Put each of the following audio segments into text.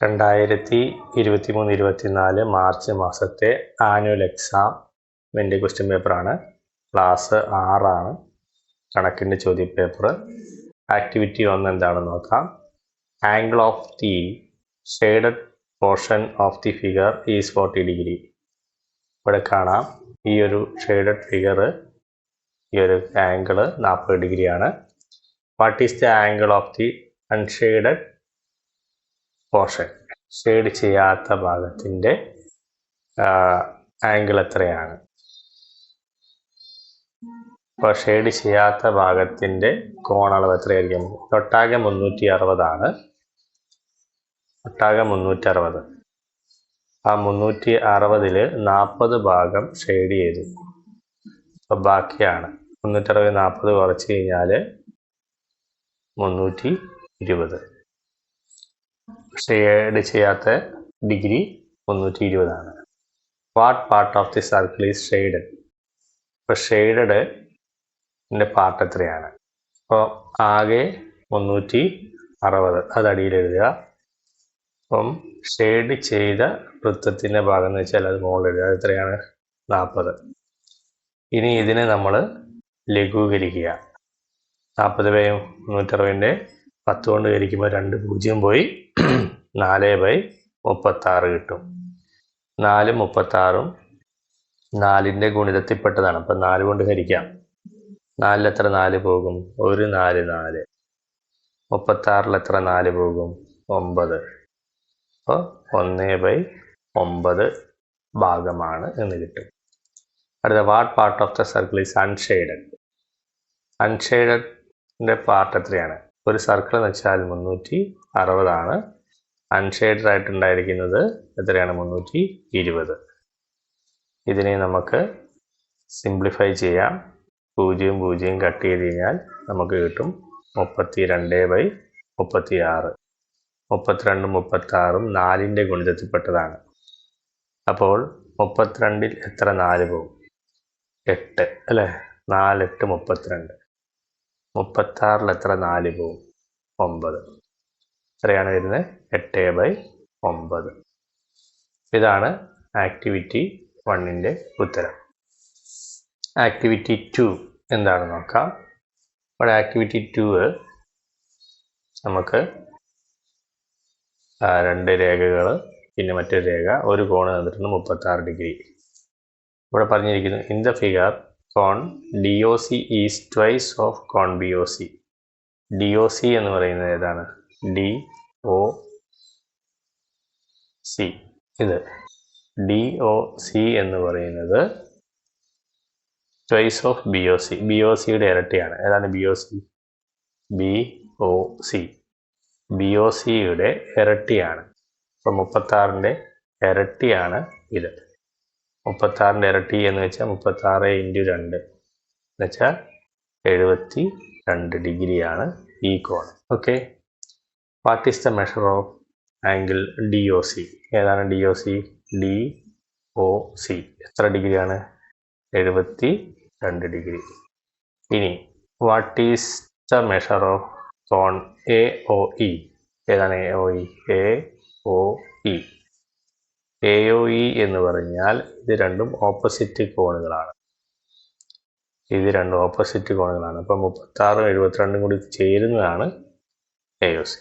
2023-24 March മാസത്തെ annual എക്സാമിൻ്റെ question പേപ്പറാണ്. ക്ലാസ് 6 കണക്കിൻ്റെ ചോദ്യപേപ്പർ. ആക്ടിവിറ്റി 1 എന്താണെന്ന് നോക്കാം. Angle of the shaded portion of the figure is 40 degree. ഇവിടെ കാണാം ഈ ഒരു ഷെയ്ഡഡ് ഫിഗർ, ഈ ഒരു ആംഗിൾ 40 ഡിഗ്രിയാണ്. What is the angle of the unshaded portion? Shade ചെയ്യാത്ത ഭാഗത്തിൻ്റെ ആംഗിൾ എത്രയാണ്? അപ്പോൾ ഷെയ്ഡ് ചെയ്യാത്ത ഭാഗത്തിൻ്റെ കോണളവ് എത്രയായിരിക്കും? ഒട്ടാകെ 360 ആണ്. ഒട്ടാകെ 360. ആ 360-ൽ 40 ഭാഗം ഷെയ്ഡ് ചെയ്തു. അപ്പോൾ ബാക്കിയാണ് 360 40 കുറച്ച് കഴിഞ്ഞാൽ 320. ഷെയ്ഡ് ചെയ്യാത്ത ഡിഗ്രി 320 ആണ്. What part of the circle is shaded? ഇപ്പോൾ ഷെയ്ഡഡിൻ്റെ പാർട്ട് എത്രയാണ്? അപ്പോൾ ആകെ 360, അത് അടിയിൽ എഴുതുക. അപ്പം ഷെയ്ഡ് ചെയ്ത വൃത്തത്തിൻ്റെ ഭാഗം എന്ന് വെച്ചാൽ അത് മുകളിൽ എഴുതുക. അത് എത്രയാണ്? 40. ഇനി ഇതിനെ നമ്മൾ ലഘൂകരിക്കുക. 40/360 10 കൊണ്ട് ഹരിക്കുമ്പോൾ 2 0 പോയി 4/36 കിട്ടും. 4 36 4ൻ്റെ ഗുണിതത്തിൽപ്പെട്ടതാണ്. അപ്പം 4 കൊണ്ട് ഹരിക്കാം. 4-ൽ എത്ര 4 പോകും? 1 4 4. 36-ൽ എത്ര 4 പോകും? 9. അപ്പോൾ 1/9 ഭാഗമാണ് എന്ന് കിട്ടും. അടുത്ത, what part of the circle is unshaded? അൺഷെയ്ഡഡിൻ്റെ പാർട്ട് എത്രയാണ്? ഒരു സർക്കിൾ എന്ന് വെച്ചാൽ 360 ആണ്. അൺഷെയ്ഡഡ് ആയിട്ടുണ്ടായിരിക്കുന്നത് എത്രയാണ്? 320. ഇതിനെ നമുക്ക് സിംപ്ലിഫൈ ചെയ്യാം. 0 0 കട്ട് ചെയ്ത് കഴിഞ്ഞാൽ നമുക്ക് കിട്ടും 32/36. 32 36 4ൻ്റെ ഗുണിതത്തിൽപ്പെട്ടതാണ്. അപ്പോൾ 32-ൽ എത്ര 4 പോകും? 8 അല്ലേ? 4 8 32. 36-ൽ എത്ര 4 പോകും? 9. എത്രയാണ് വരുന്നത്? 8/9. ഇതാണ് ആക്ടിവിറ്റി 1ൻ്റെ ഉത്തരം. ആക്ടിവിറ്റി 2 എന്താണെന്ന് നോക്കാം. ഇവിടെ ആക്ടിവിറ്റി 2 നമുക്ക് 2 രേഖകൾ, പിന്നെ മറ്റൊരു രേഖ, ഒരു കോണ് തന്നിട്ടുണ്ട് 36 ഡിഗ്രി. ഇവിടെ പറഞ്ഞിരിക്കുന്നു, ഇൻ ദ ഫിഗർ കോൺ DOC ഈസ് ട്വൈസ് ഓഫ് കോൺ BOC. DOC എന്ന് പറയുന്നത് ഏതാണ്? DOC. ഇത് DOC എന്ന് പറയുന്നത് ട്വൈസ് ഓഫ് BOC. BOCയുടെ ഇരട്ടിയാണ്. ഏതാണ് BOC? BOCയുടെ ഇരട്ടിയാണ്. അപ്പോൾ 36ൻ്റെ ഇരട്ടിയാണ് ഇത്. 36ൻ്റെ ഇരട്ടി എന്ന് വെച്ചാൽ 36 × 2 എന്ന് വെച്ചാൽ 72 ഡിഗ്രിയാണ് ഈ കോൺ. Okay. What is the measure of angle DOC? ഏതാണ് DOC? DOC എത്ര ഡിഗ്രിയാണ്? 72 ഡിഗ്രി. ഇനി what is the measure of കോൺ AOE? ഏതാണ് AOE? AOE എന്ന് പറഞ്ഞാൽ ഇത് രണ്ടും ഓപ്പോസിറ്റ് കോണുകളാണ്. അപ്പം 36 72 കൂടി ചേരുന്നതാണ് AOC.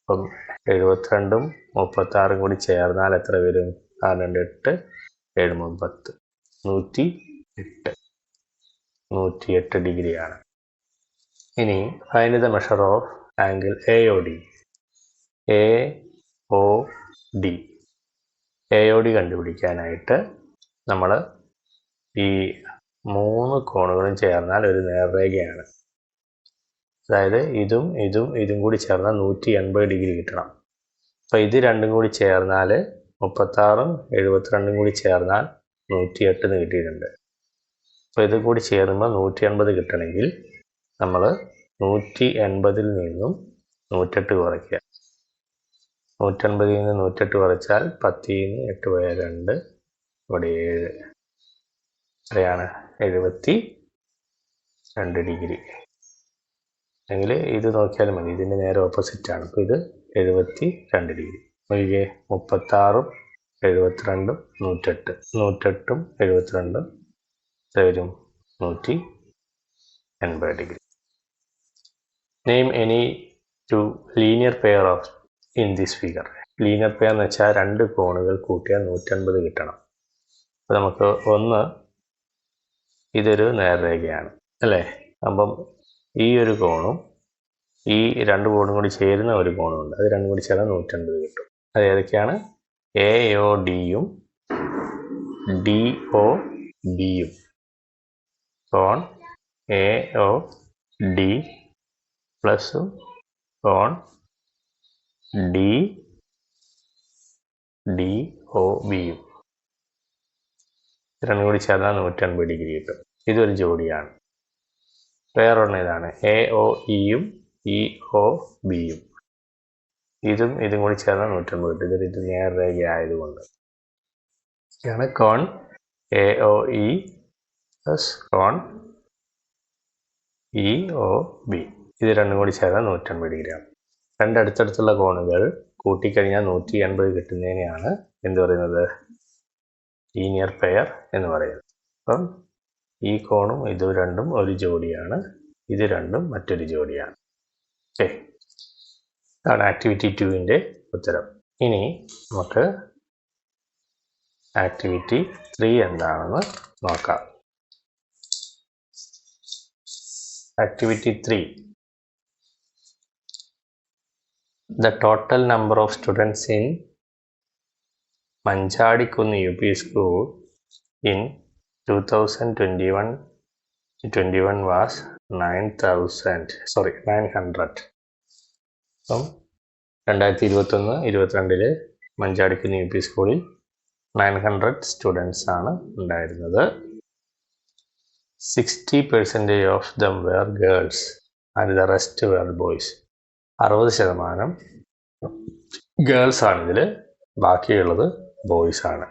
അപ്പം 72 36 കൂടി ചേർന്നാൽ എത്ര വരും? 4 2 8 7 10 108 ഡിഗ്രിയാണ്. ഇനി find the measure of angle AOD. AOD കണ്ടുപിടിക്കാനായിട്ട് നമ്മൾ ഈ 3 കോണുകളും ചേർന്നാൽ ഒരു നേർരേഖയാണ്. അതായത് ഇതും കൂടി ചേർന്നാൽ 180 ഡിഗ്രി കിട്ടണം. അപ്പോൾ ഇത് രണ്ടും കൂടി ചേർന്നാൽ 36 72 കൂടി ചേർന്നാൽ 108 എന്ന് കിട്ടിയിട്ടുണ്ട്. അപ്പോൾ ഇത് കൂടി ചേരുമ്പോൾ 180 കിട്ടണമെങ്കിൽ നമ്മൾ 180-ൽ നിന്നും 108 കുറയ്ക്കുക. 180-ൽ നിന്ന് 108 കുറച്ചാൽ 10-ന് 8 പോയാൽ 2, ഇവിടെ 7. എത്രയാണ്? 72 ഡിഗ്രി. അല്ലെങ്കിൽ ഇത് നോക്കിയാലും മതി, ഇതിൻ്റെ നേരെ ഓപ്പോസിറ്റാണ്. അപ്പോൾ ഇത് 72 ഡിഗ്രി. ഒഴികെ 36ഉം 72ഉം 108. 108ഉം 72ഉം വരും 180 degree. Name any two linear pair of in this figure. Linear pair എന്ന് വെച്ചാൽ രണ്ട് കോണുകൾ കൂട്ടിയാൽ 180 കിട്ടണം. അപ്പോൾ നമുക്ക് ഒന്ന്, ഇതൊരു നേർരേഖയാണ് അല്ലേ? അപ്പം ഈ ഒരു കോണും ഈ രണ്ട് കോണും കൂടി ചേരുന്ന ഒരു കോണുണ്ട്, അത് രണ്ടും കൂടി ചേർന്നാൽ 180 കിട്ടും. അത് ഏതൊക്കെയാണ്? AODയും DOBയും. കോൺ AOD പ്ലസും കോൺ DOBയും രണ്ടും കൂടി ചേർന്നാൽ 180 ഡിഗ്രി കിട്ടും. ഇതൊരു ജോഡിയാണ്. വേറൊരെണ്ണം ഇതാണ്, AOEയും EOBയും. ഇതും കൂടി ചേർന്നാൽ 180 കിട്ടും. ഇത് നേർരേഖ ആയതുകൊണ്ട് ആണ് കോൺ AOE പ്ലസ് കോൺ EOB. ഇത് രണ്ടും കൂടി ചേർന്നാൽ 180 ഡിഗ്രിയാണ്. രണ്ട് അടുത്തടുത്തുള്ള കോണുകൾ കൂട്ടിക്കഴിഞ്ഞാൽ 180 കിട്ടുന്നതിനെയാണ് എന്ത് പറയുന്നത്? ലീനിയർ പെയർ എന്ന് പറയുന്നത്. അപ്പം ഈ കോണും ഇത് രണ്ടും ഒരു ജോഡിയാണ്, ഇത് രണ്ടും മറ്റൊരു ജോഡിയാണ്. ഓക്കെ, അതാണ് ആക്ടിവിറ്റി 2ൻ്റെ ഉത്തരം. ഇനി നമുക്ക് ആക്ടിവിറ്റി 3 എന്താണെന്ന് നോക്കാം. Activity 3. The total number of students in Manchadikuന്ന് UP School in 2021 was 900. അപ്പം 2021-22 മഞ്ചാടിക്കുന്ന് UP സ്കൂളിൽ 900 സ്റ്റുഡൻസ് ആണ് ഉണ്ടായിരുന്നത്. 60% of them were girls and the rest were boys. 60% girls ആണിതിൽ, ബാക്കിയുള്ളത് ബോയ്സ് ആണ്.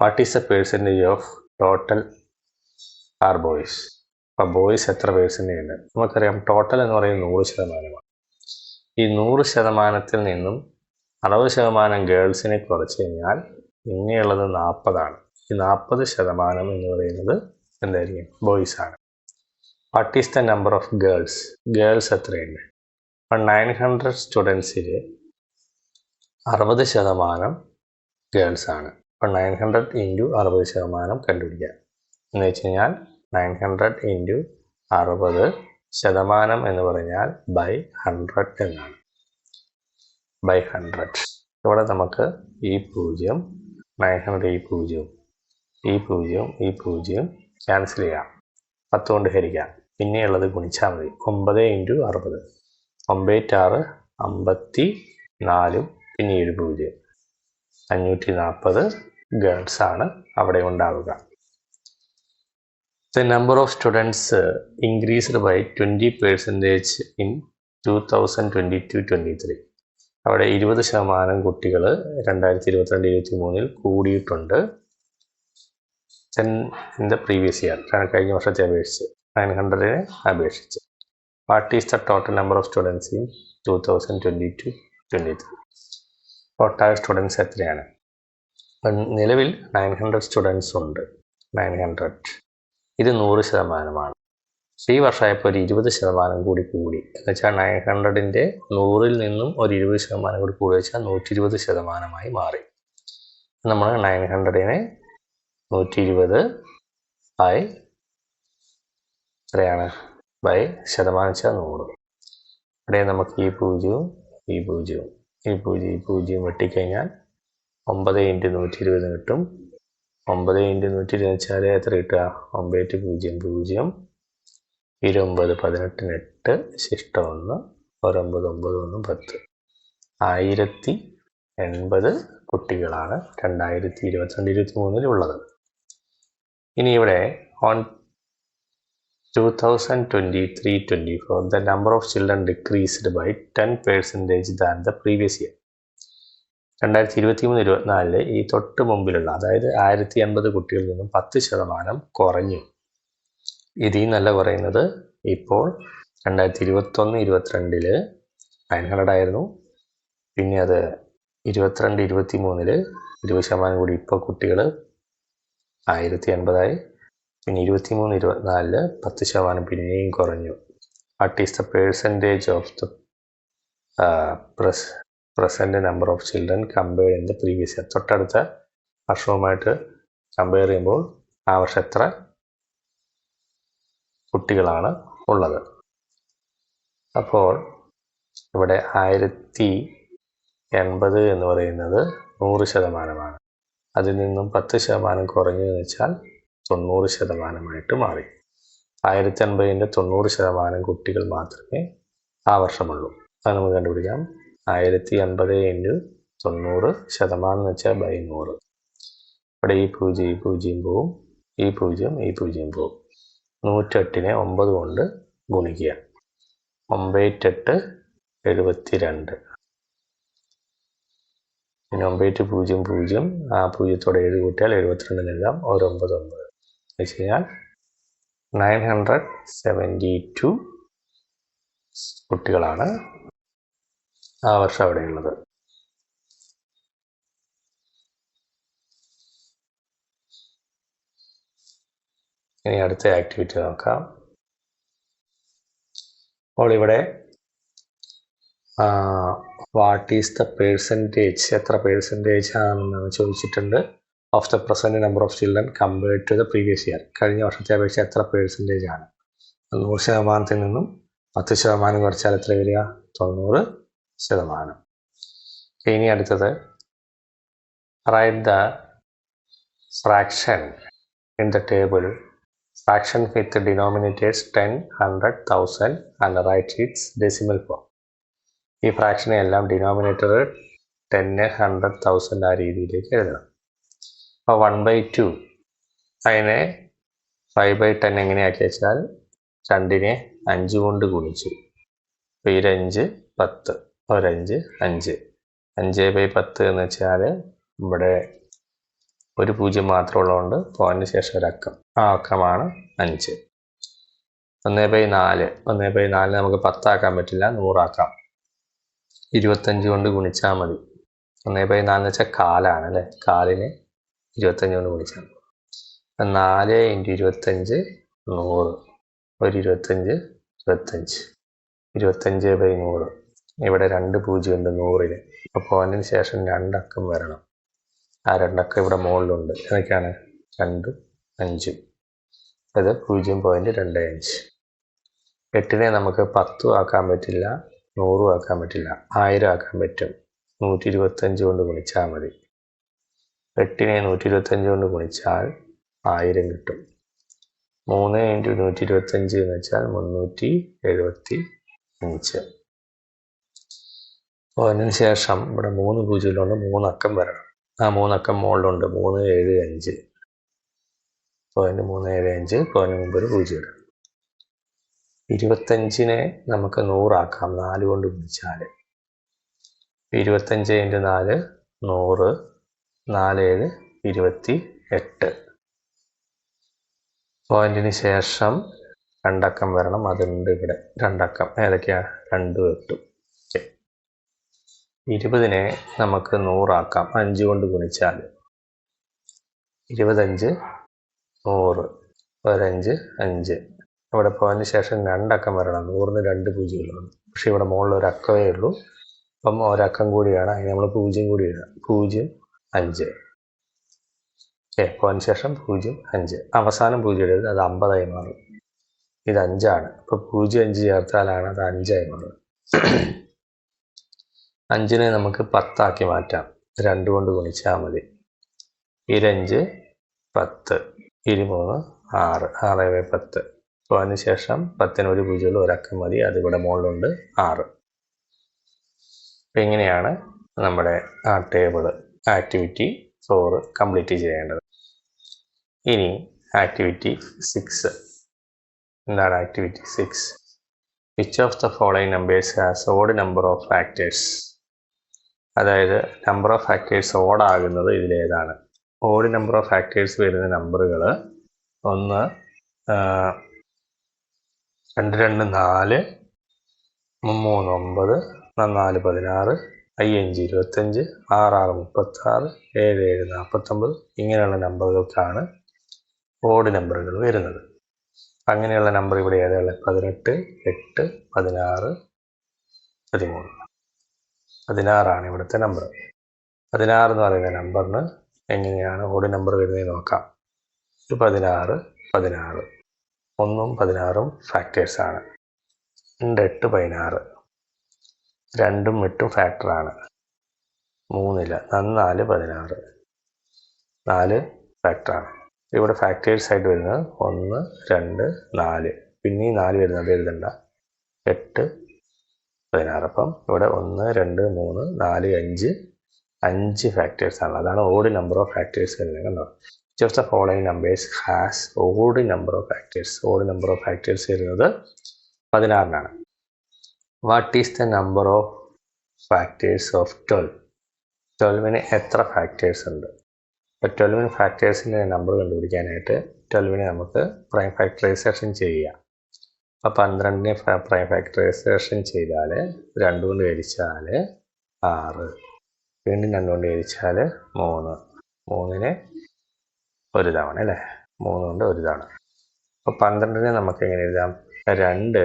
What is the percentage of total are boys? അപ്പോൾ boys എത്ര percentage ഉണ്ട്? നമുക്കറിയാം ടോട്ടൽ എന്ന് പറയുന്നത് 100%. ഈ 100%ത്തിൽ നിന്നും 60% ഗേൾസിനെ കുറച്ച് കഴിഞ്ഞാൽ ഇങ്ങനെയുള്ളത് 40 ഈ 40% എന്ന് പറയുന്നത് എന്തായിരിക്കും? ബോയ്സ് ആണ്. What is the number of girls? Girls എത്രയുണ്ട്? അപ്പം 900 സ്റ്റുഡൻസിൽ 60% ഗേൾസ് ആണ്. അപ്പം 900 ഇൻറ്റു 60% കണ്ടുപിടിക്കുക. എന്ന് വെച്ച് കഴിഞ്ഞാൽ 900 ഇൻറ്റു 60% എന്ന് പറഞ്ഞാൽ ബൈ 100 എന്നാണ്. ബൈ 100. ഇവിടെ നമുക്ക് ഈ 0 900 ഈ 0 ക്യാൻസൽ ചെയ്യാം, 10 കൊണ്ട് ഹരിക്കാം. പിന്നെയുള്ളത് ഗുണിച്ചാൽ മതി. 9 ഇൻറ്റു 60, 9 6 54, പിന്നെ ഒരു 0, 540 ഗേൾസ് ആണ് അവിടെ ഉണ്ടാവുക. The number of students increased by 20% in 2022-23. അവിടെ 20% കുട്ടികൾ 2022-23 കൂടിയിട്ടുണ്ട്. ഇൻ ദ പ്രീവിയസ് ഇയർ, കഴിഞ്ഞ വർഷത്തെ അപേക്ഷിച്ച് 900-നെ അപേക്ഷിച്ച്. What is the total number of students in 2022-23? Total students എത്രയാണ്? നിലവിൽ 900 സ്റ്റുഡൻസ് ഉണ്ട്. 900 ഇത് 100%. ഈ വർഷമായപ്പോൾ ഒരു 20% കൂടി എന്ന് വെച്ചാൽ 900-ൻ്റെ 100-ൽ നിന്നും ഒരു 20% കൂടി വെച്ചാൽ 120%-ആയി മാറി. നമ്മൾ 900-നെ 120 ബൈ എത്രയാണ്? ബൈ ശതമാനം വെച്ചാൽ 100. ഇവിടെ നമുക്ക് ഈ 0 വെട്ടിക്കഴിഞ്ഞാൽ 9 ഇൻറ്റു 120 കിട്ടും. 9 ഇൻറ്റു 120 വെച്ചാൽ എത്ര കിട്ടുക? 9 0 0, 29 18 8, ശിഷ്ടം 1, 9 9 1 10. 1080 കുട്ടികളാണ് 2022-23 ഉള്ളത്. ഇനി ഇവിടെ on 2023-24 the number of children decreased by 10% than the previous year. 2023-24 ഈ തൊട്ട് മുമ്പിലുള്ള, അതായത് 1080 കുട്ടികളിൽ നിന്നും 10% കുറഞ്ഞു. ഇതിൽ നല്ല പറയുന്നത് ഇപ്പോൾ 2021-22 900 ആയിരുന്നു, പിന്നെ അത് 22 23 20% കൂടി ഇപ്പോൾ കുട്ടികൾ 1080 പിന്നെ 23 24 10% പിന്നെയും കുറഞ്ഞു. What is the percentage of the present number of children compared in the previous year? തൊട്ടടുത്ത വർഷവുമായിട്ട് കമ്പയർ ചെയ്യുമ്പോൾ ആ വർഷം എത്ര കുട്ടികളാണ് ഉള്ളത്? അപ്പോൾ ഇവിടെ 1080 എന്ന് പറയുന്നത് 100%. അതിൽ നിന്നും 10% കുറഞ്ഞു എന്ന് വെച്ചാൽ 90% മാറി. 1080ൻ്റെ 90% കുട്ടികൾ മാത്രമേ ആ വർഷമുള്ളൂ. അത് നമുക്ക് കണ്ടുപിടിക്കാം. 1080 × 90% എന്ന് വെച്ചാൽ ബൈ 100. ഇവിടെ ഈ 0 പോവും, ഈ 0 പോവും. 108നെ 9 കൊണ്ട് ഗുണിക്കുക. 9×8 72. പിന്നെ 9×0 ആ 0ത്തോടെ 7 കൂട്ടിയാൽ 72 നൽകാം. ഒരു 9 9 വെച്ച് കഴിഞ്ഞാൽ 972 കുട്ടികളാണ് ആ വർഷം അവിടെയുള്ളത്. ഇനി അടുത്ത ആക്ടിവിറ്റി നോക്കാം. അപ്പോൾ ഇവിടെ വാട്ട് ഈസ് ദ പേഴ്സൻറ്റേജ്, എത്ര പേഴ്സൻറ്റേജ് ആണെന്നാണ് ചോദിച്ചിട്ടുണ്ട്. Of the present number of children compared to the previous year. കഴിഞ്ഞ വർഷത്തെ അപേക്ഷിച്ച് എത്ര പേഴ്സൻറ്റേജ് ആണ്? 100% നിന്നും 10% കുറച്ചാൽ എത്ര വരിക? 90%. ഇനി അടുത്തത് write the fraction in the table. Fraction with denominators 10, 100, 1000 and write its decimal form. ഈ ഫ്രാക്ഷനെ എല്ലാം ഡിനോമിനേറ്റർ 10, 100, 1000 ആ രീതിയിലേക്ക് എഴുതണം. അപ്പോൾ 1/2 അതിനെ 5/10 എങ്ങനെയാക്കി വെച്ചാൽ 2നെ 5 കൊണ്ട് ഗുണിച്ചു. അപ്പോൾ 5 10, 5 5. 5/10 എന്ന് വെച്ചാൽ ഇവിടെ ഒരു 0 മാത്രമുള്ളതുകൊണ്ട് പോയിന്റിന് ശേഷം ഒരു അക്കം, ആ അക്കമാണ് 5. 1/4 1/4 നമുക്ക് 10 ആക്കാൻ പറ്റില്ല, 100 ആക്കാം. 25 കൊണ്ട് ഗുണിച്ചാൽ മതി. 1/4 എന്ന് വെച്ചാൽ കാലാണ് അല്ലേ, കാലിനെ 25 കൊണ്ട് ഗുണിച്ചാൽ മതി. 4 × 25 100. ഒരു 25 25. 25/100. ഇവിടെ 2 0 ഉണ്ട് 100-ന്. അപ്പോൾ പോയിന്റിന് ശേഷം 2 അക്കം വരണം. ആ 2 അക്കം ഇവിടെ മുകളിലുണ്ട്. ഏതൊക്കെയാണ്? 2 5. അത് 0.25. 8നെ നമുക്ക് 10 ആക്കാൻ പറ്റില്ല, 100 ആക്കാൻ പറ്റില്ല, 1000 ആക്കാൻ പറ്റും. 125 കൊണ്ട് ഗുണിച്ചാൽ മതി. 8നെ 125 കൊണ്ട് ഗുണിച്ചാൽ 1000 കിട്ടും. 3 × 125 എന്ന് വെച്ചാൽ 375. അപ്പോൾ അതിന് ശേഷം ഇവിടെ 3 0 3 അക്കം വരണം. ആ 3 അക്കം മുകളിലുണ്ട്. 375. 375 പോയിന്റ് മുമ്പ് ഒരു 0 ഇടാം. 25നെ നമുക്ക് 100 ആക്കാം 4 കൊണ്ട് ഗുണിച്ചാൽ. 25 × 4 100. 4 7 28. പോയിന്റിന് ശേഷം 2 അക്കം വരണം. അതുണ്ട് ഇവിടെ 2 അക്കം. ഏതൊക്കെയാണ്? 2 8. 20നെ നമുക്ക് 100 ആക്കാം 5 കൊണ്ട് ഗുണിച്ചാൽ. 25 100. ഒരു 5 5. ഇവിടെ പോയിന്റിന് ശേഷം 2 അക്കം വരണം. 100-ന് 2 0 പക്ഷെ ഇവിടെ മുകളിൽ ഒരു അക്കമേ ഉള്ളൂ. അപ്പം ഒരക്കം കൂടിയാണ്, അതിന് നമ്മൾ 0 കൂടി ഇടാം. 0 5. പോയിന്റിന് ശേഷം 0 5. അവസാനം 0 ഇടരുത്, അത് 50 മാറും. ഇത് 5 ആണ്. അപ്പോൾ 0 5 ചേർത്താലാണ് അത് 5 മാറും. 5നെ നമുക്ക് 10 ആക്കി മാറ്റാം. 2 കൊണ്ട് ഗുണിച്ചാൽ മതി. 25 10. 23 6. 6/10. അപ്പോൾ അതിന് ശേഷം 10-ന് ഒരു 0 ഒരക്കം മതി. അതിവിടെ മുകളിലുണ്ട് 6. അപ്പം ഇങ്ങനെയാണ് നമ്മുടെ ആ ടേബിൾ ആക്ടിവിറ്റി 4 കംപ്ലീറ്റ് ചെയ്യേണ്ടത്. ഇനി ആക്ടിവിറ്റി 6. എന്താണ് activity 6? Which of the following numbers has odd number of factors? അതായത് നമ്പർ ഓഫ് ഫാക്ടേഴ്സ് ഓഡാകുന്നത് ഇതിലേതാണ്? ഓഡ് നമ്പർ ഓഫ് ഫാക്ടേഴ്സ് വരുന്ന നമ്പറുകൾ 1 2 2 4, 3 9, 4 16, 5 25, 6 36, 7 49 ഇങ്ങനെയുള്ള നമ്പറുകൾക്കാണ് ഓഡ് നമ്പറുകൾ വരുന്നത്. അങ്ങനെയുള്ള നമ്പർ ഇവിടെ ഏതാണ്? 18, 8, 16, 13. 16 ഇവിടുത്തെ നമ്പർ. 16 എന്ന് പറയുന്ന നമ്പറിന് എങ്ങനെയാണ് ഓഡ് നമ്പർ വരുന്നത് നോക്കാം. 16, 16 1ഉം 16ഉം ഫാക്ടേഴ്സാണ്. 2, 8, 16 2ഉം 8ഉം ഫാക്ടറാണ്. 3, 4, 16 4 ഫാക്ടറാണ്. ഇവിടെ ഫാക്ടേഴ്സ് ആയിട്ട് വരുന്നത് 1, 2, 4 പിന്നെ ഈ 4 വരുന്നത് എഴുതണ്ട. 8, 16 അപ്പം ഇവിടെ 1, 2, 3, 4, 5 ഫാക്ടേഴ്സ് ആണ്. അതാണ് ഓഡ് നമ്പർ ഓഫ് ഫാക്ടേഴ്സ് വരുന്നത്. കണ്ടോ? Which of the following numbers has odd number of factors? Odd number of factors വരുന്നത് 16 what is the number of factors of 12? 12 എത്ര ഫാക്ടേഴ്സ് ഉണ്ട്? അപ്പോൾ 12 ഫാക്ടേഴ്സിൻ്റെ നമ്പർ കണ്ടുപിടിക്കാനായിട്ട് 12 നമുക്ക് പ്രൈം ഫാക്ടറൈസേഷൻ ചെയ്യാം. അപ്പോൾ 12 പ്രൈം ഫാക്ടറൈസേഷൻ ചെയ്താൽ 2 കൊണ്ട് ഹരിച്ചാൽ 6, വീണ്ടും 2 കൊണ്ട് ഹരിച്ചാൽ 3, 3 ഒരു തവണ അല്ലേ? 3 കൊണ്ട് ഒരു തവണ. അപ്പോൾ 12 നമുക്ക് എങ്ങനെ എഴുതാം? 2,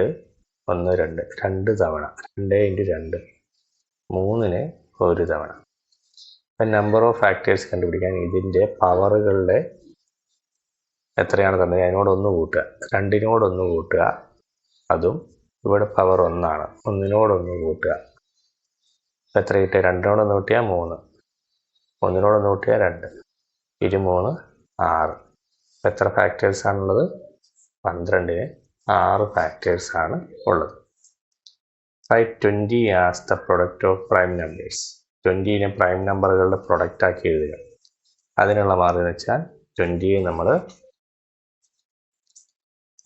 1, 2 2 തവണ, 2 × 2 3 ഒരു തവണ. അപ്പം നമ്പർ ഓഫ് ഫാക്ടേഴ്സ് കണ്ടുപിടിക്കാൻ ഇതിൻ്റെ പവറുകളുടെ എത്രയാണ് തന്നത് അതിനോട് 1 കൂട്ടുക, 2നോട് 1 കൂട്ടുക, അതും ഇവിടെ പവർ 1 1നോട് 1 കൂട്ടുക. എത്ര കിട്ടുക? 2നോട് 1 കൂട്ടിയാൽ 3, 1നോട് 1 കൂട്ടിയാൽ 2, 23, 6. എത്ര ഫാക്ടേഴ്സാണുള്ളത്? 12 6 ഫാക്ടേഴ്സാണ് ഉള്ളത്. Right 20 as the product of prime numbers. 20 prime നമ്പറുകളുടെ പ്രൊഡക്റ്റ് ആക്കി എഴുതുക. അതിനുള്ള മാർഗം എന്ന് വെച്ചാൽ 20 നമ്മൾ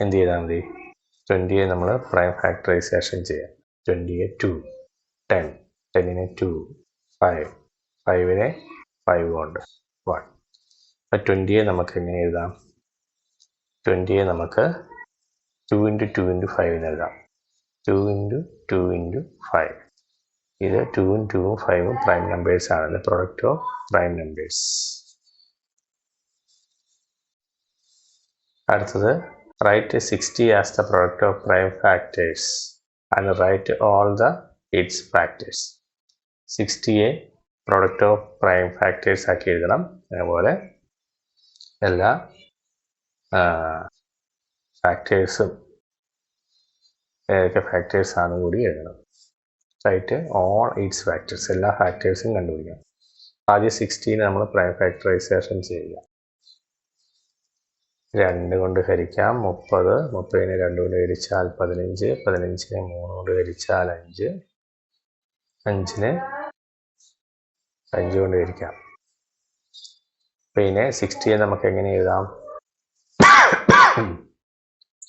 എന്ത് ചെയ്താൽ മതി? 20 നമ്മൾ പ്രൈം ഫാക്ടറൈസേഷൻ ചെയ്യാം. 20 2, 10, 10 2, 5, 5 5 കൊണ്ട് 1. അപ്പോൾ 20 നമുക്ക് എങ്ങനെ എഴുതാം? 20 നമുക്ക് 2 × 2 × 5 എന്ന് എഴുതാം. 2 × 2 × 5. ഇത് 2ഉം 2ഉം 5ഉം പ്രൈം നമ്പേഴ്സ് ആണ്. Product of prime numbers. അടുത്തത് write 60 as the product of prime factors and write all the its factors. 60 product of prime factors ആക്കി എഴുതണം. അതേപോലെ എല്ലാ ഫാക്ടേഴ്സും ഏതൊക്കെ ഫാക്ടേഴ്സ് ആണ് കൂടി എഴുതണം. റൈറ്റ് ഓൾ ഇറ്റ്സ് ഫാക്ടേഴ്സ്, എല്ലാ ഫാക്ടേഴ്സും കണ്ടുപിടിക്കണം. ആദ്യം 60 നമ്മൾ പ്രൈം ഫാക്ടറൈസേഷൻ ചെയ്യുക. 2 കൊണ്ട് ഹരിക്കാം 30, 30നെ 2 കൊണ്ട് ഹരിച്ചാൽ 15, 15നെ 3 കൊണ്ട് ഹരിച്ചാൽ 5, 5നെ 5 കൊണ്ട് ഹരിക്കാം. പിന്നെ 60 നമുക്ക് എങ്ങനെ എഴുതാം?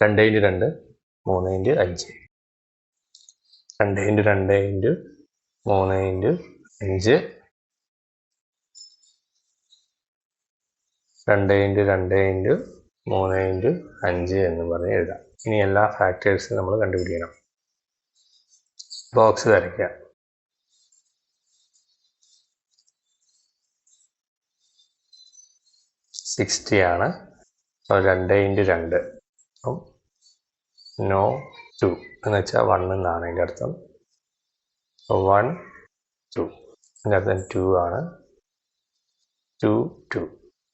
2 × 2 3 × 5, 2 × 2 × 3 × 5, 2 × 2 × 3 × 5 എന്ന് പറഞ്ഞ് എഴുതാം. ഇനി എല്ലാ ഫാക്ടേഴ്സും നമ്മൾ കണ്ടുപിടിക്കണം. ബോക്സ് വരയ്ക്കുക. 60 ആണ്. 2 × 2 അപ്പം നോ 2 എന്ന് വെച്ചാൽ 1 എന്നാണ് അതിൻ്റെ അർത്ഥം. 1 2 അതിൻ്റെ അർത്ഥം 2 ആണ്. 2 2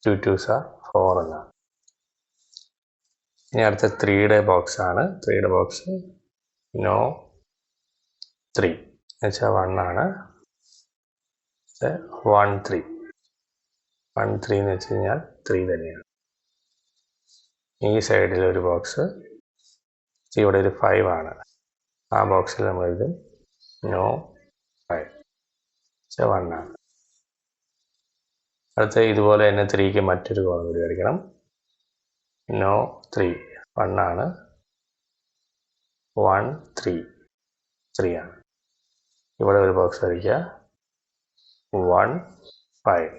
2 2s are 4 എന്നാണ്. ഇനി അടുത്ത 3യുടെ ബോക്സ് ആണ്. 3യുടെ ബോക്സ് നോ 3 എന്ന് വെച്ചാൽ 1 ആണ്. 1 3 1 3 എന്ന് വെച്ച് കഴിഞ്ഞാൽ 3 തന്നെയാണ്. ഈ സൈഡിൽ ഒരു ബോക്സ്, ഇവിടെ ഒരു 5 ആണ്. ആ ബോക്സിൽ നമ്മൾ എഴുതും നോ 5 1 ആണ്. അടുത്ത ഇതുപോലെ തന്നെ 3ക്ക് മറ്റൊരു കോളം കൂടി വരയ്ക്കണം. നോ 3 1 ആണ്. 1 3 3 ആണ്. ഇവിടെ ഒരു ബോക്സ് വരയ്ക്കുക. 1 5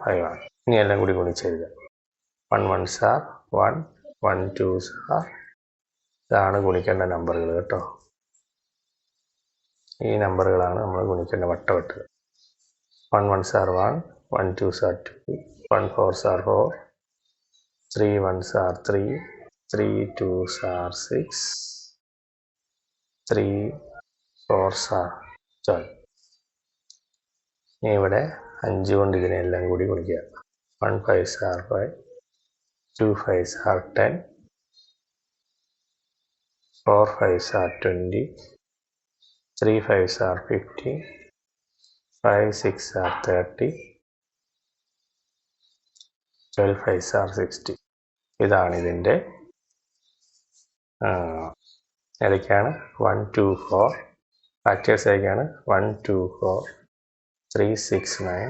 5 ആണ്. ഇനി എല്ലാം കൂടി ഗുണിച്ചെഴുതുക. 1 1s are 1, 1 2s are. ഇതാണ് ഗുണിക്കേണ്ട നമ്പറുകൾ കേട്ടോ. ഈ നമ്പറുകളാണ് നമ്മൾ ഗുണിക്കേണ്ട വട്ടവട്ട്. 1 1s are 1, 1 2s are 2, 1 4s are 4, 3 1s are 3, 3 2s are 6, 3 4s are 12. ഇനി ഇവിടെ 5 കൊണ്ട് ഇതിനെല്ലാം കൂടി ഗുണിക്കുക. 1 5s are 5, 2 5s are 10, 4 5s are 20, 3 5s are 50, 5 6 are 30, 12 5s are 60. ഇതാണ് ഇതിൻ്റെ ഏതൊക്കെയാണ്? 1 2 4 ഫാക്ടേഴ്സ് ഏതൊക്കെയാണ്? 1 2 4, 3 6 9,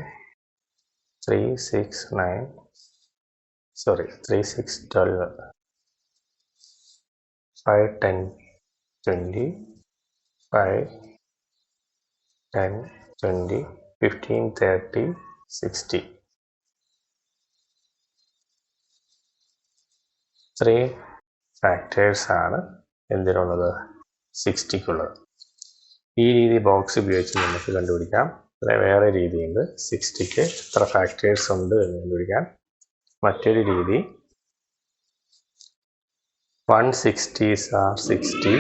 3 6 9, 3 6 12, 5 10 20, 5 10 20, 15 30 60. 3 ഫാക്ടേഴ്സ് ആണ് എന്തിനുള്ളത്? 60ക്കുള്ളത്. ഈ രീതി ബോക്സ് ഉപയോഗിച്ച് നമുക്ക് കണ്ടുപിടിക്കാം. വേറെ രീതിയുണ്ട് 60ക്ക് എത്ര ഫാക്ടേഴ്സ് ഉണ്ട് എന്ന് കണ്ടുപിടിക്കാൻ. മറ്റൊരു രീതി 160s are 60,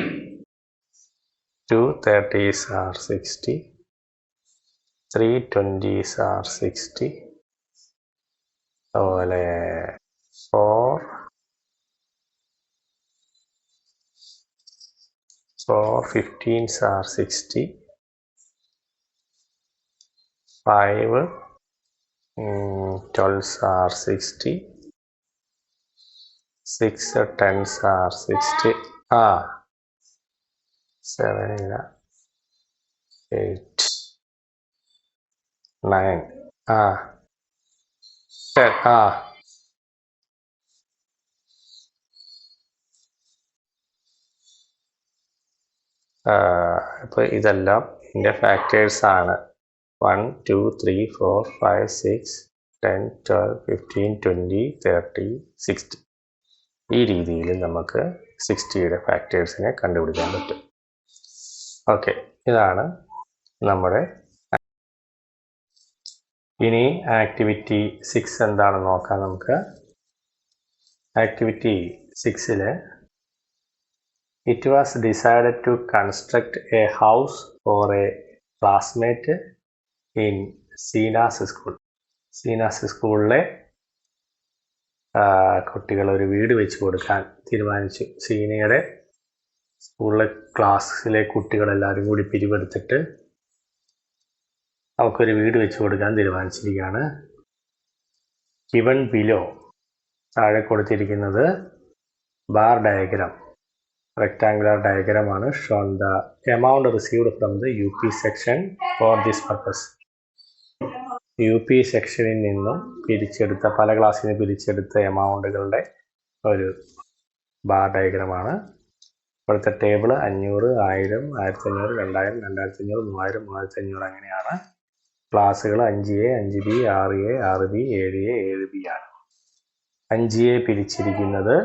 230s are 60, 320s are 60, അതുപോലെ 415s are 60, 5 12s are 60, 6 10s are 60, 7 ഇല്ല, 8 9 10 അപ്പോൾ ഇതെല്ലാം ഇതിൻ്റെ ഫാക്ടേഴ്സ് ആണ്. 1 2 3 4 5 6 10 12 15 20 30 60. ഈ രീതിയിൽ നമുക്ക് 60യുടെ ഫാക്ടേഴ്സിനെ കണ്ടുപിടിക്കാൻ പറ്റും. ഓക്കെ, ഇതാണ് നമ്മുടെ. ഇനി ആക്ടിവിറ്റി 6 എന്താണെന്ന് നോക്കാം നമുക്ക്. ആക്ടിവിറ്റി 6ൽ it was decided to construct a house for a classmate in Seena's school. Seena's സ്കൂളിലെ കുട്ടികൾ ഒരു വീട് വെച്ച് കൊടുക്കാൻ തീരുമാനിച്ചു. സീനയുടെ സ്കൂളിലെ ക്ലാസ്സിലെ കുട്ടികളെല്ലാവരും കൂടി പിരിവെടുത്തിട്ട് അവൾക്കൊരു വീട് വെച്ച് കൊടുക്കാൻ തീരുമാനിച്ചിരിക്കുകയാണ്. given below താഴെ കൊടുത്തിരിക്കുന്നത് ബാർ ഡയഗ്രാം, റെക്ടാങ്കുലർ ഡയഗ്രാമാണ്. Shown the amount received from the UP section for this purpose. UP സെക്ഷനിൽ നിന്നും പിരിച്ചെടുത്ത, പല ക്ലാസ്സിൽ നിന്ന് പിരിച്ചെടുത്ത എമൗണ്ടുകളുടെ ഒരു ബാർ ഡയഗ്രമാണ്. ഇപ്പോഴത്തെ ടേബിൾ 500, 1000, 1500, 2000, 2500, 3000, 3500 അങ്ങനെയാണ്. ക്ലാസ്സുകൾ 5A, 5B, 6A, 6B, 7A, 7B ആണ്. 5A പിരിച്ചിരിക്കുന്നത്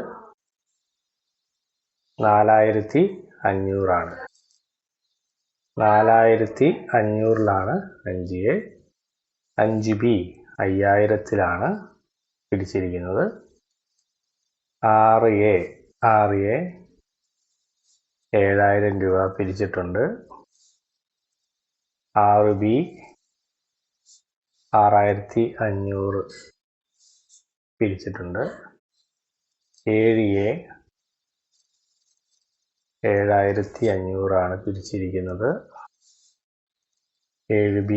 4500 ആണ്. 4500ലാണ് 5A. 5B 5000ലാണ് പിരിച്ചിരിക്കുന്നത്. 6A 7000 രൂപ പിരിച്ചിട്ടുണ്ട്. 6B 6500 പിരിച്ചിട്ടുണ്ട്. 7A 7500 ആണ് പിരിച്ചിരിക്കുന്നത്. 7B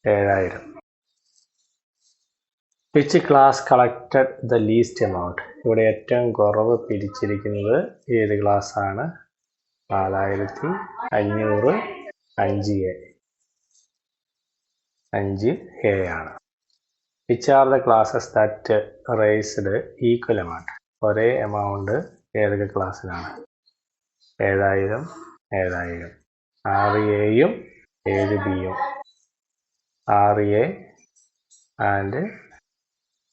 7000. Which class collected the least amount? ഇവിടെ ഏറ്റവും കുറവ് പിരിച്ചിരിക്കുന്നത് ഏത് ക്ലാസ്സാണ്? 4500 5A. 5A ആണ്. Which are the classes that raised equal amount? ഒരേ എമൗണ്ട് ഏതൊക്കെ ക്ലാസ്സിലാണ്? 7000, 7000. 6Aയും 7Bയും. 6A and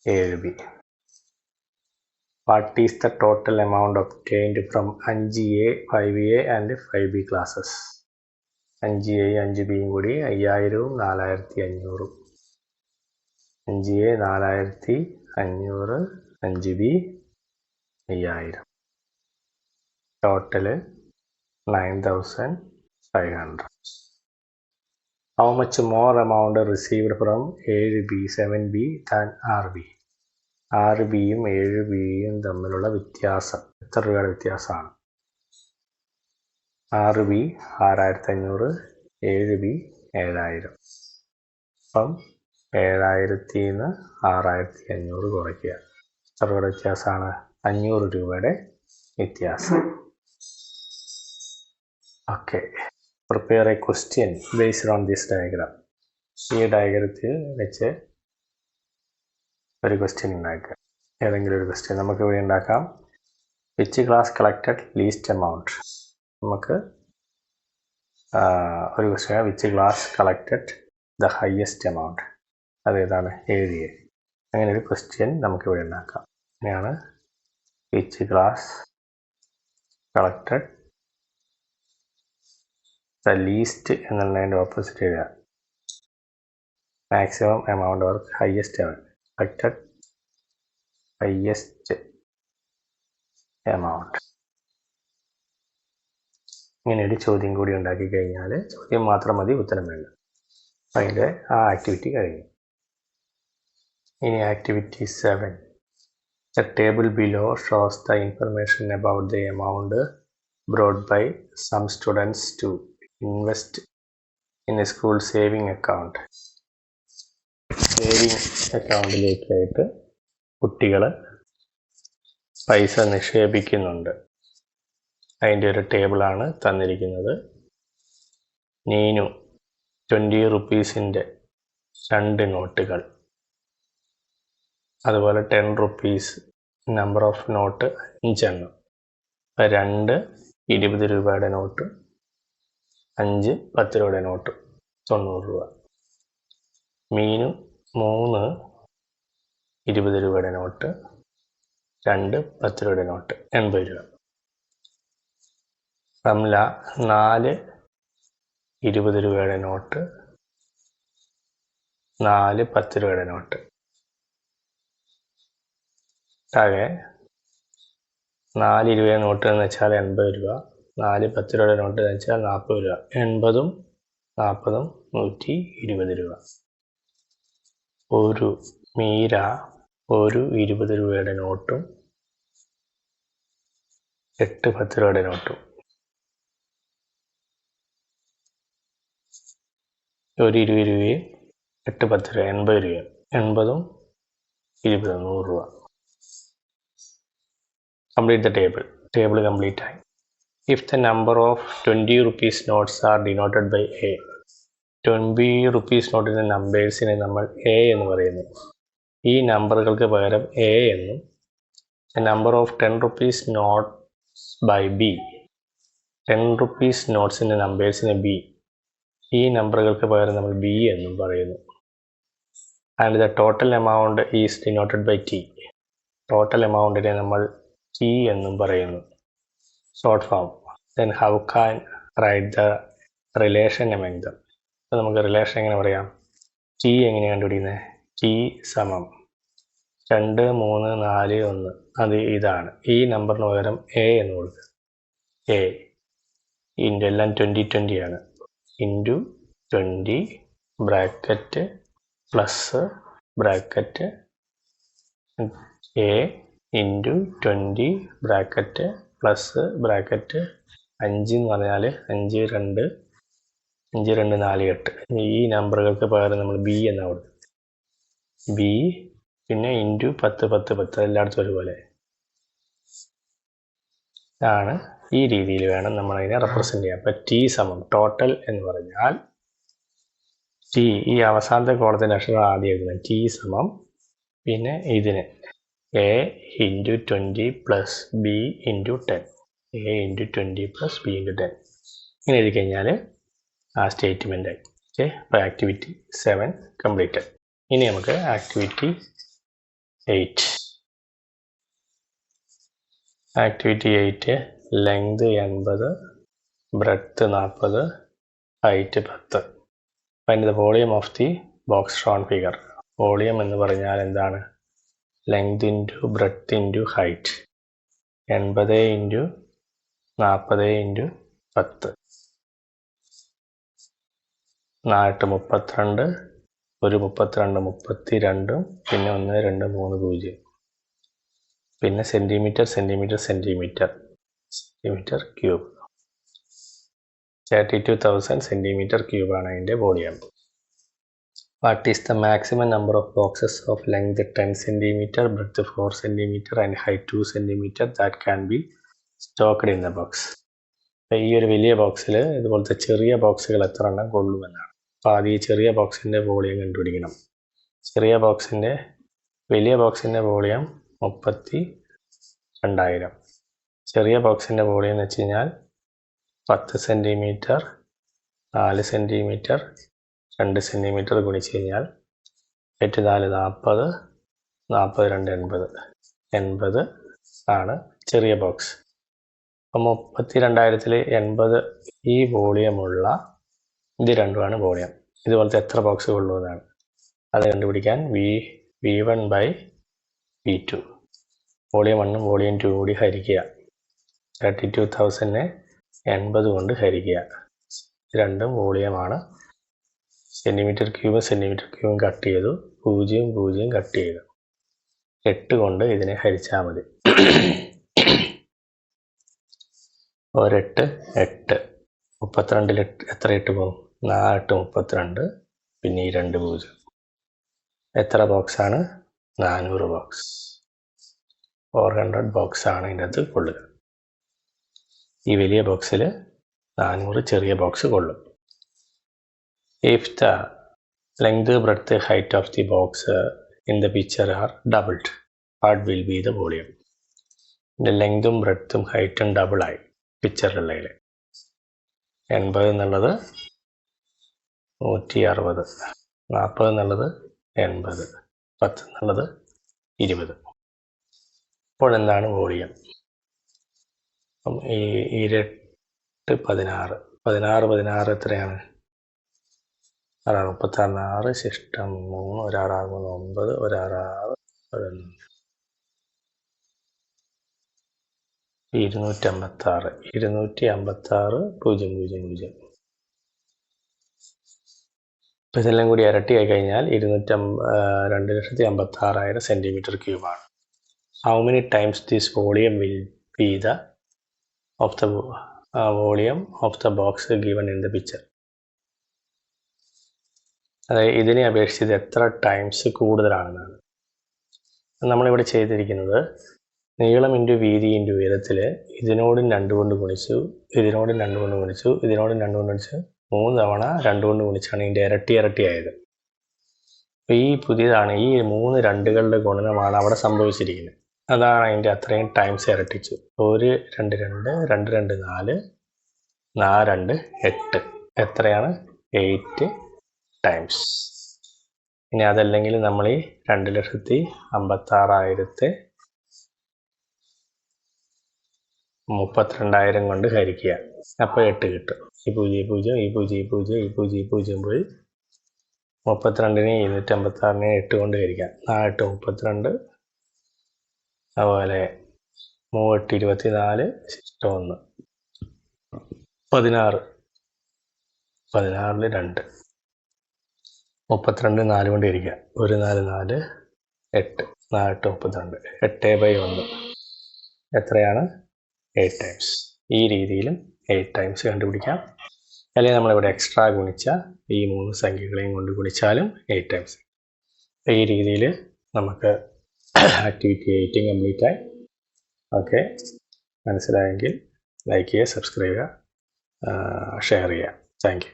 7B. What is the total amount obtained from 5A, 5A and 5B classes? 5A 5Bയും കൂടി 5000ഉം 4500. 5A 4500, 5B 5000. Total 9500. How much more amount received from 7B, 7B than RB? RBയും 7Bയും തമ്മിലുള്ള വ്യത്യാസം എത്ര രൂപയുടെ വ്യത്യാസമാണ്? RB 6500, 7B 7000. അപ്പം 7000-ന്ന് 6500 കുറയ്ക്കുക. എത്ര രൂപയുടെ വ്യത്യാസമാണ്? 500 രൂപയുടെ വ്യത്യാസം. Okay. Prepare a question based on this diagram. ഈ ഡയഗ്രത്തിൽ വെച്ച് ഒരു ക്വസ്റ്റ്യൻ ഉണ്ടാക്കുക. ഏതെങ്കിലും ഒരു ക്വസ്റ്റ്യൻ നമുക്ക് ഇവിടെ ഉണ്ടാക്കാം. Which class collected least amount? നമുക്ക് ഒരു question which class collected the highest amount? അതേതാണ്? 7A. അങ്ങനെ ഒരു ക്വസ്റ്റ്യൻ നമുക്കിവിടെ ഉണ്ടാക്കാം. അങ്ങനെയാണ് which class collected the least എന്നുള്ളതിൻ്റെ ഓപ്പോസിറ്റ് എഴുതുക. Maximum amount or highest amount. Collected highest amount. ഇങ്ങനെ ഒരു ചോദ്യം കൂടി ഉണ്ടാക്കി കഴിഞ്ഞാൽ ചോദ്യം മാത്രം മതി, ഉത്തരം വേണ്ട. അതിൻ്റെ ആ ആക്ടിവിറ്റി കഴിഞ്ഞു. ഇനി activity 7. The table below shows the information about the amount brought by some students to invest in a school saving account. Saving അക്കൗണ്ടിലേക്കായിട്ട് കുട്ടികൾ പൈസ നിക്ഷേപിക്കുന്നുണ്ട്. അതിൻ്റെ ഒരു ടേബിളാണ് തന്നിരിക്കുന്നത്. നീനു 20 റുപ്പീസിൻ്റെ 2 നോട്ടുകൾ, അതുപോലെ 10 റുപ്പീസ് നമ്പർ ഓഫ് നോട്ട് 5 എണ്ണം, 2 20 രൂപയുടെ നോട്ട്, 5 10 രൂപയുടെ നോട്ട് 90 രൂപ. മീനു 3 20 രൂപയുടെ നോട്ട്, 2 10 രൂപയുടെ നോട്ട് 80 രൂപ. റംല 4 20 രൂപയുടെ നോട്ട്, 4 10 രൂപയുടെ നോട്ട്. ആകെ 4 20 നോട്ട് എന്ന് വെച്ചാൽ 80 രൂപ, 4 10 രൂപയുടെ നോട്ട് എന്ന് വെച്ചാൽ 40 രൂപ. 80ഉം 40ഉം 120 രൂപ. ഒരു മീര 1 20 രൂപയുടെ നോട്ടും 8 10 രൂപയുടെ നോട്ടും, ഒരു 20 രൂപയും 8 10 രൂപ 80 രൂപയും, 80ഉം 20ഉം 100 രൂപ. Complete the table. Table complete ആയി. If the number of 20 rupees notes are denoted by A, 20 rupees നോട്ടിൻ്റെ നമ്പേഴ്സിനെ നമ്മൾ A എന്ന് പറയുന്നു. ഈ നമ്പറുകൾക്ക് പകരം A എന്നും, the number of 10 rupees notes by B, 10 rupees നോട്ട്സിൻ്റെ നമ്പേഴ്സിനെ B, ഈ നമ്പറുകൾക്ക് പകരം നമ്മൾ B എന്നും പറയുന്നു. And the total amount is denoted by T. Total എമൗണ്ടിനെ നമ്മൾ T എന്നും പറയുന്നു. Short form. Then how can write the relation among them? അപ്പോൾ നമുക്ക് റിലേഷൻ എങ്ങനെ പറയാം? T എങ്ങനെ കണ്ടുപിടിക്കുന്നത്? T സമം 2 3 4 1. അത് ഇതാണ്. ഈ നമ്പറിന് പകരം A എന്ന് കൊടുക്കുക. A ഇൻറ്റു എല്ലാം 20 20 ആണ്. Into 20 bracket plus bracket A into 20 bracket plus bracket 5 എന്ന് പറഞ്ഞാൽ 5 2 4 8. ഈ നമ്പറുകൾക്ക് പകരം നമ്മൾ B എന്നാണ് കൊടുക്കുന്നത്. B പിന്നെ ഇൻറ്റു 10 10 10 എല്ലായിടത്തും ഒരുപോലെ ആണ്. ഈ രീതിയിൽ വേണം നമ്മളതിനെ റെപ്രസെൻ്റ് ചെയ്യാൻ. അപ്പം T സമം ടോട്ടൽ എന്ന് പറഞ്ഞാൽ T, ഈ അവസാനത്തെ കോളത്തിൻ്റെ അക്ഷരം ആദ്യം എഴുതുന്നത്. T സമം പിന്നെ ഇതിന് A into 20 plus B into 10. A into 20 plus B into 10. ഇങ്ങനെ എഴുതി കഴിഞ്ഞാൽ ആ സ്റ്റേറ്റ്മെൻ്റ് ആയി. ഓക്കെ. അപ്പോൾ ആക്ടിവിറ്റി 7 കംപ്ലീറ്റഡ്. ഇനി നമുക്ക് activity 8. Activity 8 length 80, breadth 40, height 10. Find the volume of the box Sean figure. Volume എന്ന് പറഞ്ഞാൽ എന്താണ്? Length into breadth into height. 80 into 40 into 10. 4 32, ഒരു 32 32, പിന്നെ 1 2 3 0. പിന്നെ സെൻറ്റിമീറ്റർ ക്യൂബ്. 32,000 സെൻറ്റിമീറ്റർ ക്യൂബാണ് അതിൻ്റെ volume. What is the maximum number of boxes of length 10 centimetre, breadth 4 centimetre and height 2 centimetre that can be stocked in the box. ഈ ഒരു വലിയ ബോക്സിൽ ഇതുപോലത്തെ ചെറിയ ബോക്സുകൾ എത്ര എണ്ണം കൊള്ളുമെന്നാണ്. അപ്പോൾ ആദ്യം ഈ ചെറിയ ബോക്സിൻ്റെ വോളിയം കണ്ടുപിടിക്കണം. വലിയ ബോക്സിൻ്റെ വോളിയം 32,000. ചെറിയ ബോക്സിൻ്റെ വോളിയം എന്ന് വെച്ച് കഴിഞ്ഞാൽ 10 സെൻറ്റിമീറ്റർ, 4 സെൻറ്റിമീറ്റർ, 2 സെൻറ്റിമീറ്റർ ഗുണിച്ച് കഴിഞ്ഞാൽ 8 4 40, 40 2 80 ആണ് ചെറിയ ബോക്സ്. അപ്പം 32,000 80 ഈ വോളിയമുള്ള ഇത് രണ്ടുമാണ് വോളിയം. ഇതുപോലത്തെ എത്ര ബോക്സ് കൊള്ളുമെന്നാണ്. അത് കണ്ടുപിടിക്കാൻ V1 by V2, volume 1ഉം volume 2 കൂടി ഹരിക്കുക. 32,000 80 കൊണ്ട് ഹരിക്കുക. രണ്ടും വോളിയമാണ്. സെൻറ്റിമീറ്റർ ക്യൂബും കട്ട് ചെയ്തു, 0 0 കട്ട് ചെയ്തു. 8 കൊണ്ട് ഇതിനെ ഹരിച്ചാൽ മതി. 8 32 എത്ര 8 പോകും? 4 32, പിന്നെ ഈ 2 0. എത്ര ബോക്സാണ്? 400 ബോക്സ്. 400 ബോക്സാണ് ഇതിൻ്റെ അകത്ത് കൊള്ളുക. ഈ വലിയ ബോക്സിൽ 400 ചെറിയ ബോക്സ് കൊള്ളും. If the length, breadth, height of the box in the picture are doubled, what will be the volume? ഇതിൻ്റെ ലെങ്തും ബ്രെഡ്ത്തും ഹൈറ്റും ഡബിളായി പിക്ചറിലുള്ളതിൽ. 80 എന്നുള്ളത് 160, 40 എന്നുള്ളത് 80, 10 എന്നുള്ളത് 20. അപ്പോൾ എന്താണ് വോളിയം? അപ്പം ഈ 8 16 16 എത്രയാണ്? 36 ശിഷ്ടം 3, 1 6 3 9, 1 6 11, 256 0 0 0. അപ്പോൾ ഇതെല്ലാം കൂടി ഇരട്ടിയായി കഴിഞ്ഞാൽ 2,56,000 സെൻറ്റിമീറ്റർ ക്യൂബാണ്. How many times this volume will be the volume of the box given in the picture. അതായത് ഇതിനെ അപേക്ഷിച്ച് എത്ര ടൈംസ് കൂടുതലാണെന്നാണ്. നമ്മളിവിടെ ചെയ്തിരിക്കുന്നത് നീളം ഇൻറ്റു വീതി ഇൻറ്റു ഉയരത്തിൽ ഇതിനോടും 2 കൊണ്ട് ഗുണിച്ചു, ഇതിനോടും 2 കൊണ്ട് ഗുണിച്ചു, ഇതിനോടും 2 കൊണ്ട് ഗുണിച്ചു, 3 തവണ 2 കൊണ്ട് ഗുണിച്ചാണ് ഇതിൻ്റെ ഇരട്ടിയായത്. അപ്പോൾ ഈ പുതിയതാണ്, ഈ 3 2കളുടെ ഗുണനമാണ് അവിടെ സംഭവിച്ചിരിക്കുന്നത്. അതാണ് അതിൻ്റെ അത്രയും ടൈംസ് ഇരട്ടിച്ചു. 1 2 2 2 2 4 4 2 8. എത്രയാണ്? 8 ടൈംസ്. ഇനി അതല്ലെങ്കിൽ നമ്മൾ ഈ 2,56,000 32,000 കൊണ്ട് ഹരിക്കുക. അപ്പോൾ 8 കിട്ടും. ഈ 0 0 ഈ 0 0 ഈ 0 0 പോയി 32നെ 256നെ 8 കൊണ്ട് ഹരിക്കാം. 4 8 32, അതുപോലെ 3 8 24 ശിഷ്ടം 1 16 16ൽ 2 32 4 കൊണ്ട് ഹരിക്കുക. 1 4 4 8 4 8 32 8/1 എത്രയാണ്? 8 ടൈംസ്. ഈ രീതിയിലും 8 ടൈംസ് കണ്ടുപിടിക്കാം. അല്ലെങ്കിൽ നമ്മളിവിടെ എക്സ്ട്രാ ഗുണിച്ച ഈ 3 സംഖ്യകളെയും കൊണ്ട് ഗുണിച്ചാലും 8 ടൈംസ്. ഈ രീതിയിൽ നമുക്ക് ആക്ടിവിറ്റി 8 കംപ്ലീറ്റ് ആയി. ഓക്കെ, മനസ്സിലായെങ്കിൽ ലൈക്ക് ചെയ്യുക, സബ്സ്ക്രൈബ് ചെയ്യുക, ഷെയർ ചെയ്യുക. Thank you.